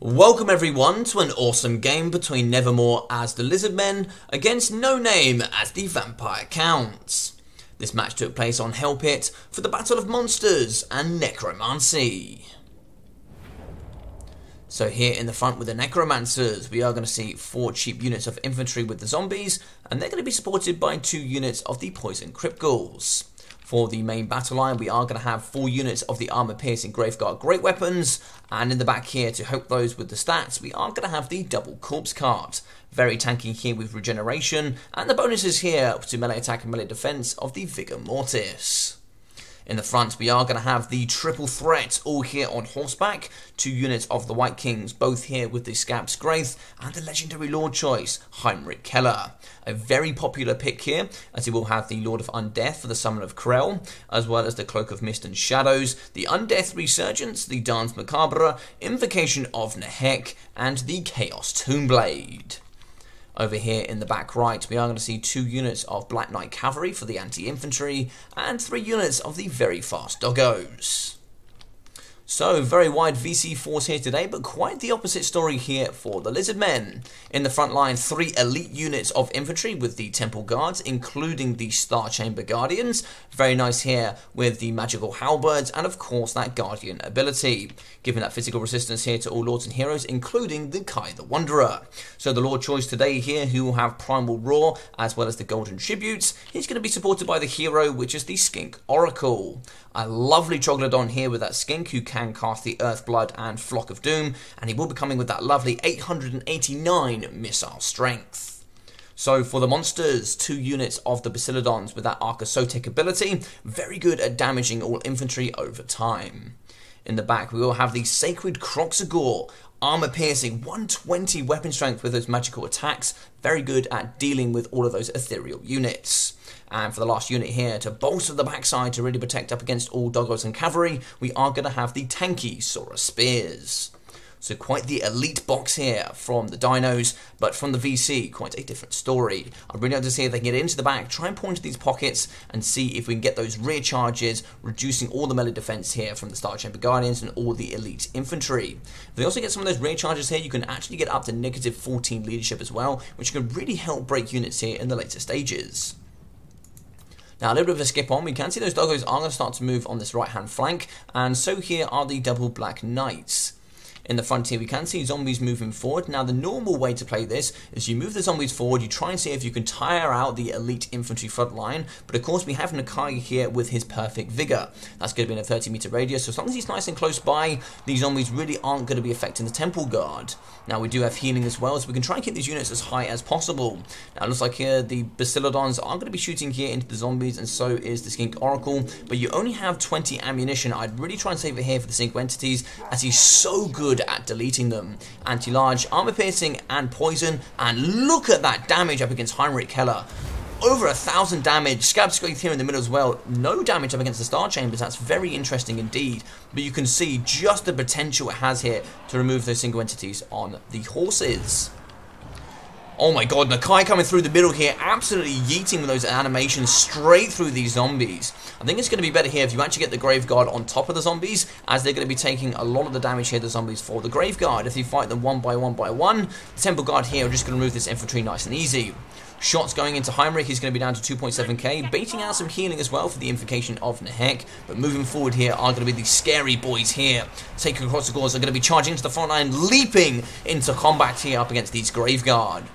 Welcome everyone to an awesome game between Nevermore as the Lizardmen against No Name as the Vampire Counts. This match took place on Hell Pit for the Battle of Monsters and Necromancy. So here in the front with the Necromancers, we are going to see 4 cheap units of infantry with the zombies, and they're going to be supported by 2 units of the Poison Crypt Ghouls. For the main battle line, we are going to have 4 units of the armor-piercing Graveguard Great Weapons, and in the back here, to help those with the stats, we are going to have the double Corpse Cart. Very tanky here with regeneration, and the bonuses here to melee attack and melee defense of the Vigor Mortis. In the front, we are going to have the triple threat, all here on horseback. 2 units of the White Kings, both here with the Scab's Graith and the legendary Lord choice, Heinrich Keller. A very popular pick here, as he will have the Lord of Undeath for the Summon of Krell, as well as the Cloak of Mist and Shadows, the Undeath Resurgence, the Dance Macabre, Invocation of Nehek, and the Chaos Tombblade. Over here in the back right, we are going to see 2 units of Black Knight Cavalry for the anti-infantry, and 3 units of the very fast doggos. So, very wide VC force here today, but quite the opposite story here for the Lizardmen. In the front line, 3 elite units of infantry with the Temple Guards, including the Star Chamber Guardians. Very nice here with the magical halberds, and of course that Guardian ability, giving that physical resistance here to all lords and heroes, including the Kai the Wanderer. So the Lord choice today here, who will have Primal Roar, as well as the Golden Tributes, he's going to be supported by the hero, which is the Skink Oracle. A lovely Troglodyte here with that Skink, who can cast the Earthblood and Flock of Doom, and he will be coming with that lovely 889 missile strength. So for the monsters, 2 units of the Basilodons with that Archosotic ability, very good at damaging all infantry over time. In the back, we will have the Sacred Boxigors, armor-piercing, 120 weapon strength with those magical attacks, very good at dealing with all of those ethereal units. And for the last unit here, to bolster the backside to really protect up against all doggos and cavalry, we are going to have the tanky Sora Spears. So quite the elite box here from the Dinos, but from the VC, quite a different story. I'd really like to see if they can get into the back, try and point to these pockets, and see if we can get those rear charges, reducing all the melee defense here from the Star Chamber Guardians and all the elite infantry. If they also get some of those rear charges here, you can actually get up to -14 leadership as well, which can really help break units here in the later stages. Now, a little bit of a skip on, we can see those doggos are going to start to move on this right-hand flank, and so here are the double Black Knights. In the front here, we can see zombies moving forward. Now, the normal way to play this is you move the zombies forward, you try and see if you can tire out the elite infantry front line, but of course we have Nakai here with his perfect vigor. That's going to be in a 30-meter radius, so as long as he's nice and close by, these zombies really aren't going to be affecting the Temple Guard. Now, we do have healing as well, so we can try and keep these units as high as possible. Now, it looks like here the Basilodons are going to be shooting here into the zombies, and so is the Skink Oracle, but you only have 20 ammunition. I'd really try and save it here for the Sync Entities, as he's so good at deleting them. Anti-large, armor-piercing, and poison, and look at that damage up against Heinrich Keller. Over 1,000 damage. Scab's Graith here in the middle as well. No damage up against the Star Chambers. That's very interesting indeed. But you can see just the potential it has here to remove those single entities on the horses. Oh my god, Nakai coming through the middle here, absolutely yeeting with those animations straight through these zombies. I think it's going to be better here if you actually get the Graveguard on top of the zombies, as they're going to be taking a lot of the damage here, the zombies, for the Graveguard. If you fight them one by one, the Temple Guard here are just going to remove this infantry nice and easy. Shots going into Heinrich, he's going to be down to 2.7k, baiting out some healing as well for the Invocation of Nehek, but moving forward here are going to be the scary boys here. Sacred Boxigors are going to be charging into the front line, leaping into combat here up against these Graveguard.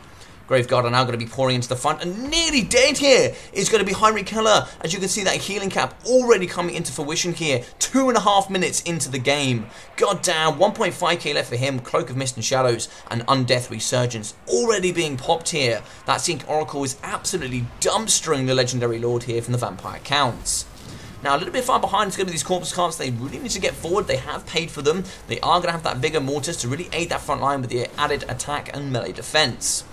Graveguard are now going to be pouring into the front, and nearly dead here is going to be Heinrich Keller. As you can see, that healing cap already coming into fruition here, 2.5 minutes into the game. God damn, 1.5k left for him, Cloak of Mist and Shadows, and Undeath Resurgence already being popped here. That Skink Oracle is absolutely dumpstering the legendary Lord here from the Vampire Counts. Now, a little bit far behind is going to be these Corpse Carts. They really need to get forward. They have paid for them. They are going to have that Vigor Mortis to really aid that front line with the added attack and melee defense.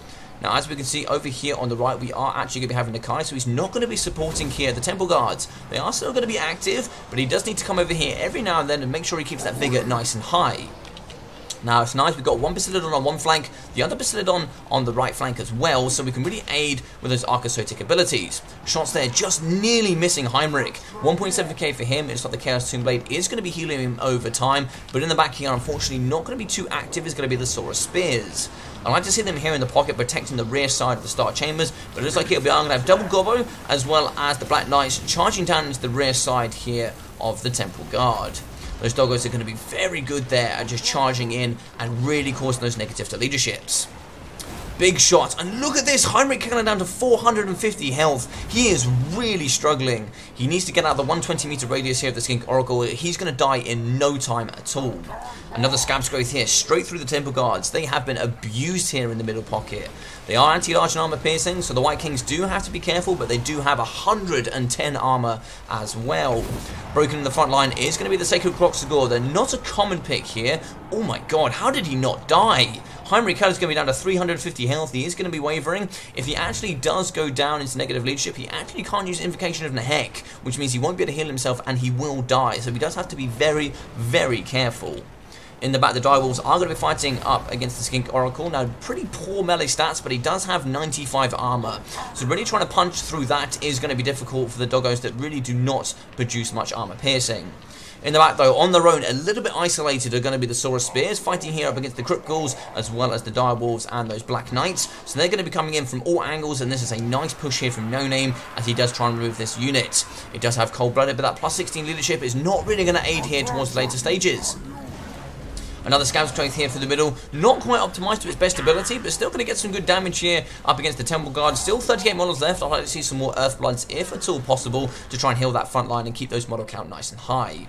Now, as we can see over here on the right, we are actually going to be having Nakai, so he's not going to be supporting here the Temple Guards. They are still going to be active, but he does need to come over here every now and then and make sure he keeps that vigor nice and high. Now it's nice, we've got one Bastiladon on one flank, the other Bastiladon on the right flank as well, so we can really aid with those Archosotic abilities. Shots there just nearly missing Heinrich. 1.7k for him. It's like the Chaos Tomb Blade is going to be healing him over time, but in the back here, unfortunately, not going to be too active is going to be the Saurus Spears. I like to see them here in the pocket protecting the rear side of the Star Chambers, but it looks like here we are going to have double Gobbo as well as the Black Knights charging down into the rear side here of the Temple Guard. Those doggos are going to be very good there at just charging in and really causing those negative to leaderships. Big shot, and look at this, Heinrich Keller down to 450 health. He is really struggling. He needs to get out of the 120 meter radius here of the Skink Oracle. He's going to die in no time at all. Another Scab's Growth here, straight through the Temple Guards. They have been abused here in the middle pocket. They are anti-large and armor piercing, so the White Kings do have to be careful, but they do have 110 armor as well. Broken in the front line is going to be the Sacred Boxigors. They're not a common pick here. Oh my god, how did he not die? Heinrich Keller's going to be down to 350 health. He is going to be wavering. If he actually does go down into negative leadership, he actually can't use Invocation of Nehek, which means he won't be able to heal himself and he will die. So he does have to be very, very careful. In the back, the Direwolves are going to be fighting up against the Skink Oracle. Now, pretty poor melee stats, but he does have 95 armor. So really trying to punch through that is going to be difficult for the doggos that really do not produce much armor piercing. In the back, though, on their own, a little bit isolated, are going to be the Saurus Spears, fighting here up against the Crypt Ghouls, as well as the Direwolves and those Black Knights. So they're going to be coming in from all angles, and this is a nice push here from No Name, as he does try and remove this unit. It does have Cold-Blooded, but that plus 16 leadership is not really going to aid here towards the later stages. Another Scab Strength here through the middle, not quite optimised to its best ability, but still going to get some good damage here up against the Temple Guard. Still 38 models left. I'd like to see some more Earthbloods, if at all possible, to try and heal that front line and keep those model count nice and high.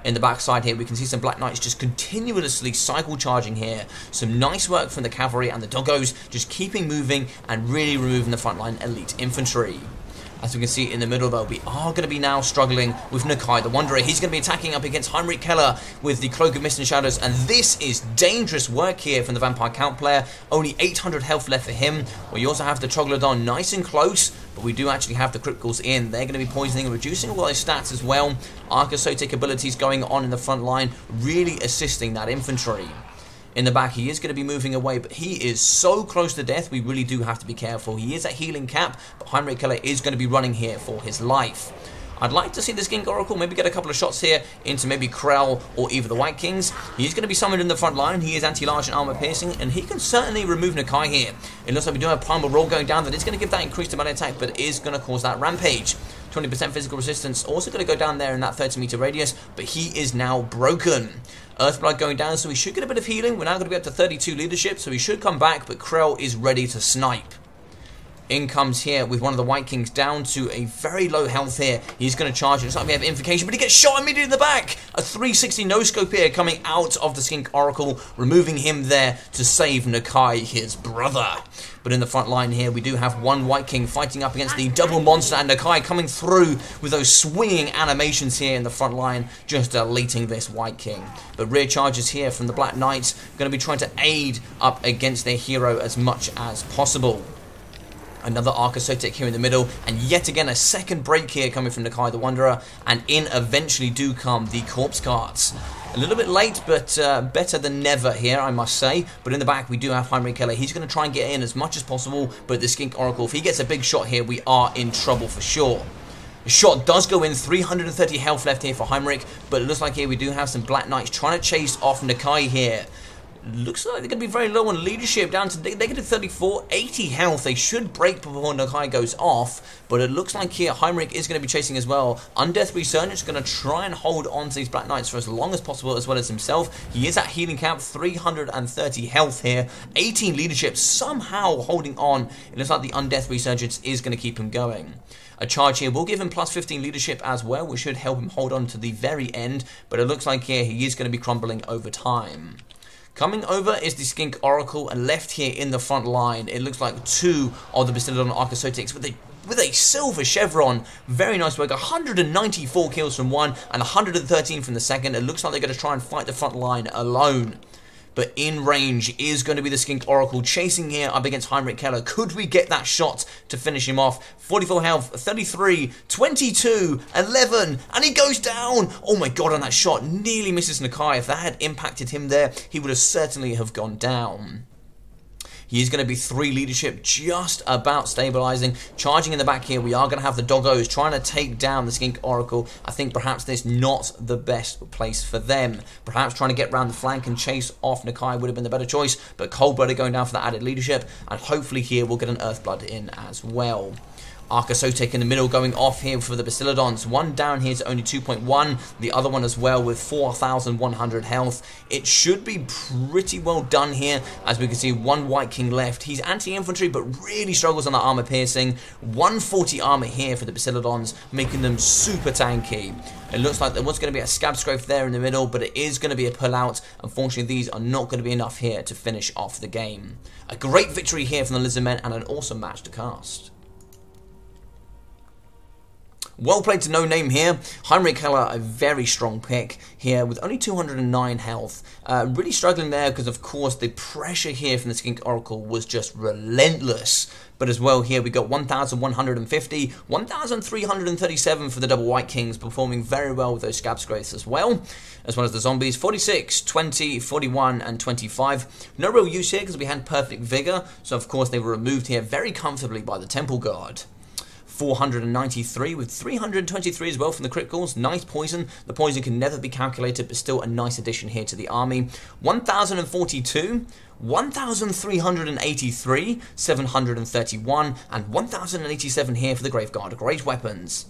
In the backside here, we can see some Black Knights just continuously cycle charging here. Some nice work from the cavalry and the doggos, just keeping moving and really removing the frontline elite infantry. As we can see in the middle, though, we are going to be now struggling with Nakai the Wanderer. He's going to be attacking up against Heinrich Keller with the Cloak of Mist and Shadows, and this is dangerous work here from the Vampire Count player. Only 800 health left for him. We also have the Troglodyte nice and close, but we do actually have the Crypt Ghouls in. They're going to be poisoning and reducing all their stats as well. Archosotic abilities going on in the front line, really assisting that infantry. In the back, he is going to be moving away, but he is so close to death, we really do have to be careful. He is at healing cap, but Heinrich Keller is going to be running here for his life. I'd like to see the Skink Oracle maybe get a couple of shots here into maybe Krell or either the White Kings. He's going to be summoned in the front line. He is anti-large and armor piercing, and he can certainly remove Nakai here. It looks like we do have Primal Roll going down. That is going to give that increased melee attack, but it is going to cause that rampage. 20% physical resistance also going to go down there in that 30 meter radius, but he is now broken. Earthblood going down, so we should get a bit of healing. We're now going to be up to 32 leadership, so he should come back, but Krell is ready to snipe. In comes here with one of the White Kings down to a very low health here. He's going to charge. It looks like we have Invocation, but he gets shot immediately in the back. A 360 no-scope here coming out of the Skink Oracle, removing him there to save Nakai, his brother. But in the front line here, we do have one White King fighting up against the double monster, and Nakai coming through with those swinging animations here in the front line, just deleting this White King. But rear charges here from the Black Knights, going to be trying to aid up against their hero as much as possible. Another Archosotic here in the middle, and yet again a second break here coming from Nakai the Wanderer, and in eventually do come the Corpse Carts. A little bit late, but better than never here, I must say. But in the back, we do have Heinrich Keller. He's going to try and get in as much as possible, but the Skink Oracle, if he gets a big shot here, we are in trouble for sure. The shot does go in, 330 health left here for Heinrich, but it looks like here we do have some Black Knights trying to chase off Nakai here. Looks like they're going to be very low on leadership, down to negative 34, 80 health. They should break before Nakai goes off, but it looks like here Heinrich is going to be chasing as well. Undeath Resurgence is going to try and hold on to these Black Knights for as long as possible, as well as himself. He is at healing camp, 330 health here, 18 leadership, somehow holding on. It looks like the Undeath Resurgence is going to keep him going. A charge here will give him plus 15 leadership as well, which should help him hold on to the very end, but it looks like here he is going to be crumbling over time. Coming over is the Skink Oracle, and left here in the front line, it looks like two of the Bastiladon Archosotics with a silver chevron. Very nice work. 194 kills from one and 113 from the second. It looks like they're going to try and fight the front line alone. but in range is going to be the Skink Oracle chasing here up against Heinrich Keller. Could we get that shot to finish him off? 44 health, 33, 22, 11, and he goes down. Oh my god, on that shot, nearly misses Nakai. If that had impacted him there, he would have certainly have gone down. He is going to be 3 leadership, just about stabilizing. Charging in the back here, we are going to have the Doggos trying to take down the Skink Oracle. I think perhaps this not the best place for them. Perhaps trying to get around the flank and chase off Nakai would have been the better choice, but Cold-Blooded going down for that added leadership, and hopefully here we'll get an Earthblood in as well. Arcasotic in the middle going off here for the Bastiladons. One down here to only 2.1. The other one as well with 4,100 health. It should be pretty well done here. As we can see, one White King left. He's anti-infantry but really struggles on that armor piercing. 140 armor here for the Bastiladons, making them super tanky. It looks like there was going to be a Scab Scrape there in the middle, but it is going to be a pullout. Unfortunately, these are not going to be enough here to finish off the game. A great victory here from the Lizardmen and an awesome match to cast. Well played to No Name here. Heinrich Keller, a very strong pick here with only 209 health. Really struggling there because, of course, the pressure here from the Skink Oracle was just relentless. But as well here, we got 1,150, 1,337 for the double White Kings, performing very well with those Scab Scrapes as well as the zombies. 46, 20, 41, and 25. No real use here because we had perfect vigor. So, of course, they were removed here very comfortably by the Temple Guard. 493 with 323 as well from the criticals. Nice poison. The poison can never be calculated, but still a nice addition here to the army. 1,042, 1,383, 731, and 1,087 here for the Graveguard. Great weapons.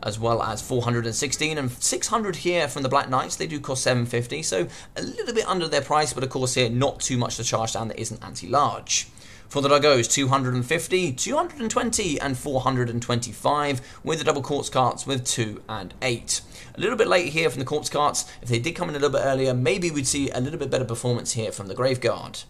As well as 416 and 600 here from the Black Knights. They do cost 750, so a little bit under their price, but of course here not too much to charge down that isn't anti-large. For the Doggos, 250, 220, and 425, with the double Corpse Carts with 2 and 8. A little bit late here from the Corpse Carts. If they did come in a little bit earlier, maybe we'd see a little bit better performance here from the Graveguard.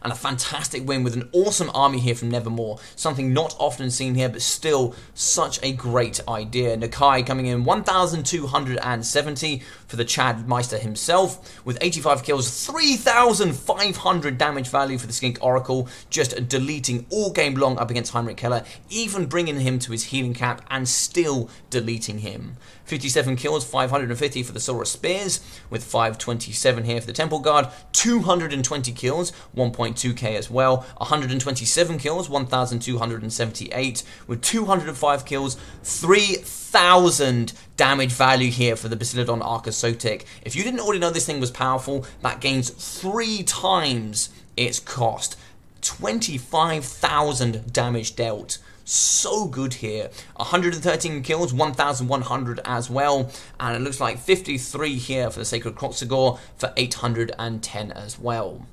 And a fantastic win with an awesome army here from Nevermore. Something not often seen here, but still such a great idea. Nakai coming in 1,270 for the Chad Meister himself, with 85 kills, 3,500 damage value for the Skink Oracle, just deleting all game long up against Heinrich Keller, even bringing him to his healing cap and still deleting him. 57 kills, 550 for the Saurus Spears, with 527 here for the Temple Guard, 220 kills, 1.2k as well, 127 kills, 1,278, with 205 kills, 3,000 damage value here for the Bastiladon Arcasotic. If you didn't already know this thing was powerful, that gains 3 times its cost. 25,000 damage dealt. So good here. 113 kills, 1,100 as well, and it looks like 53 here for the Sacred Boxigors for 810 as well.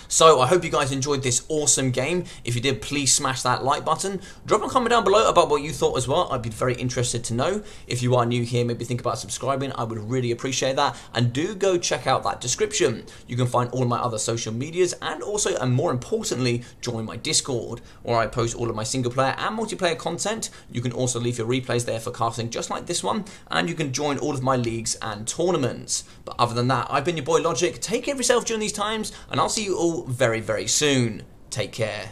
So I hope you guys enjoyed this awesome game. If you did, please smash that like button. Drop a comment down below about what you thought as well. I'd be very interested to know. If you are new here, maybe think about subscribing. I would really appreciate that. And do go check out that description. You can find all of my other social medias and also, and more importantly, join my Discord, where I post all of my single player and multiplayer content. You can also leave your replays there for casting just like this one, and you can join all of my leagues and tournaments. But other than that, I've been your boy Logic. Take care of yourself during these times, and I'll see you all very, very soon. Take care.